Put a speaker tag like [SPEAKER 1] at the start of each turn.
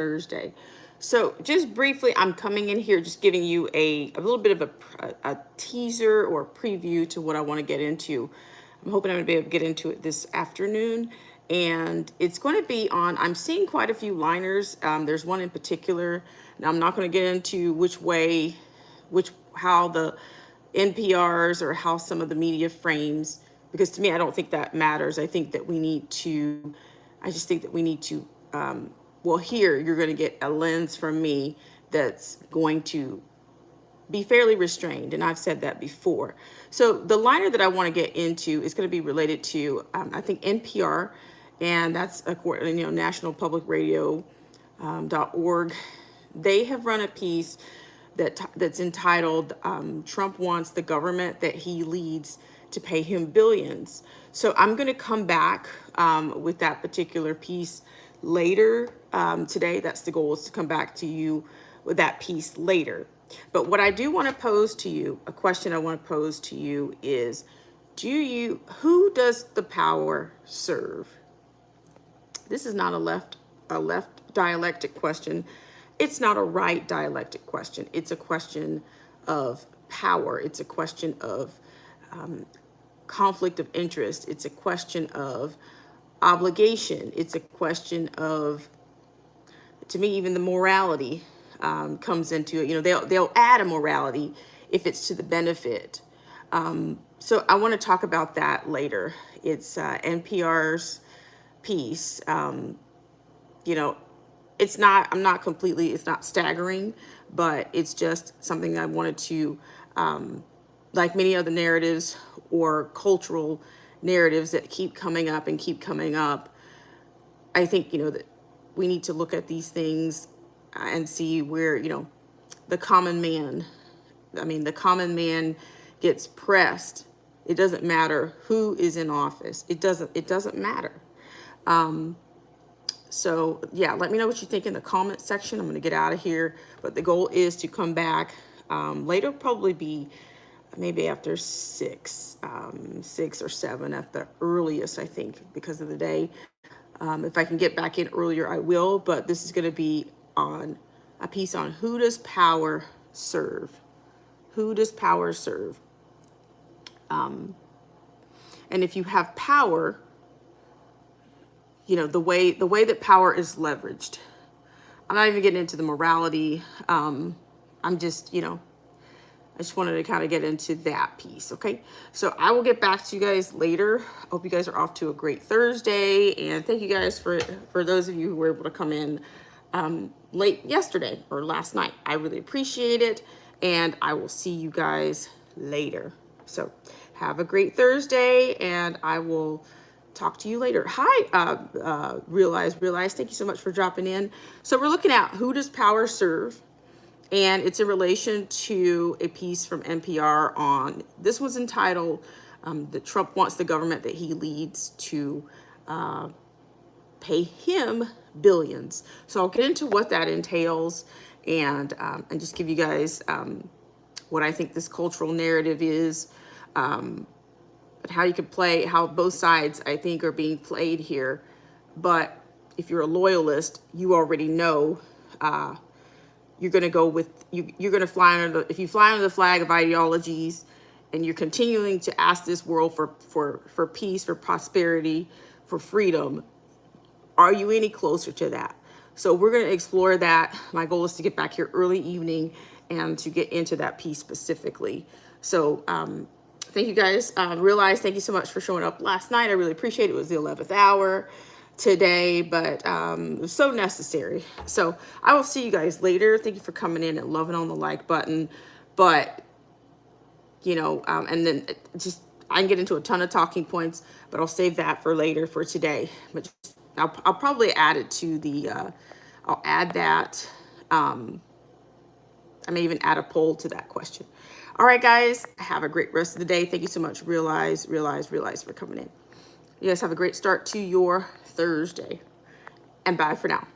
[SPEAKER 1] Thursday. So just briefly, I'm coming in here just giving you a little bit of a teaser or preview to what I want to get into. I'm hoping I'm going to be able to get into it this afternoon. And it's going to be on, I'm seeing quite a few liners. There's one in particular. Now, I'm not going to get into how the NPRs or how some of the media frames, because to me, I don't think that matters. I just think that we need to, well, here you're going to get a lens from me that's going to be fairly restrained, and I've said that before. So the liner that I want to get into is going to be related to, I think, NPR, and that's National Public Radio .org. They have run a piece that's entitled "Trump Wants the Government That He Leads to Pay Him Billions." So I'm going to come back with that particular piece later today. That's the goal, is to come back to you with that piece later. But what I do want to pose to you, a question I want to pose to you is, who does the power serve? This is not a left dialectic question. It's not a right dialectic question. It's a question of power. It's a question of conflict of interest. It's a question of obligation. It's a question of, to me, even the morality comes into it. They'll add a morality if it's to the benefit. So I want to talk about that later. It's NPR's piece. It's not staggering, but it's just something I wanted to, like many other narratives or cultural narratives that keep coming up and keep coming up. I think, that we need to look at these things and see where, the common man gets pressed. It doesn't matter who is in office. It doesn't matter. So yeah, let me know what you think in the comment section. I'm going to get out of here, but the goal is to come back later, probably be maybe after 6 or 7 at the earliest, I think, because of the day. If I can get back in earlier, I will, but this is going to be on a piece on who does power serve? Who does power serve? And if you have power, the way that power is leveraged. I'm not even getting into the morality. I'm just, I just wanted to kind of get into that piece. Okay. So I will get back to you guys later. I hope you guys are off to a great Thursday. And thank you guys for those of you who were able to come in late yesterday or last night. I really appreciate it. And I will see you guys later. So have a great Thursday, and I will talk to you later. Hi, Realize. Thank you so much for dropping in. So we're looking at who does power serve, and it's in relation to a piece from NPR on, this was entitled, that Trump wants the government that he leads to pay him billions. So I'll get into what that entails and just give you guys what I think this cultural narrative is, but how you could play, how both sides, I think, are being played here. But if you're a loyalist, you already know you're going to go with, you're going to fly under if you fly under the flag of ideologies and you're continuing to ask this world for peace, for prosperity, for freedom, are you any closer to that? So we're going to explore that. My goal is to get back here early evening and to get into that piece specifically. So thank you guys. Realize, thank you so much for showing up last night. I really appreciate it. It was the 11th hour today, but it was so necessary. So I will see you guys later. Thank you for coming in and loving on the like button. But, and then just, I can get into a ton of talking points, but I'll save that for later for today. But I'll probably add it to the, I'll add that. I may even add a poll to that question. All right, guys, have a great rest of the day. Thank you so much. Realize for coming in. You guys have a great start to your Thursday. And bye for now.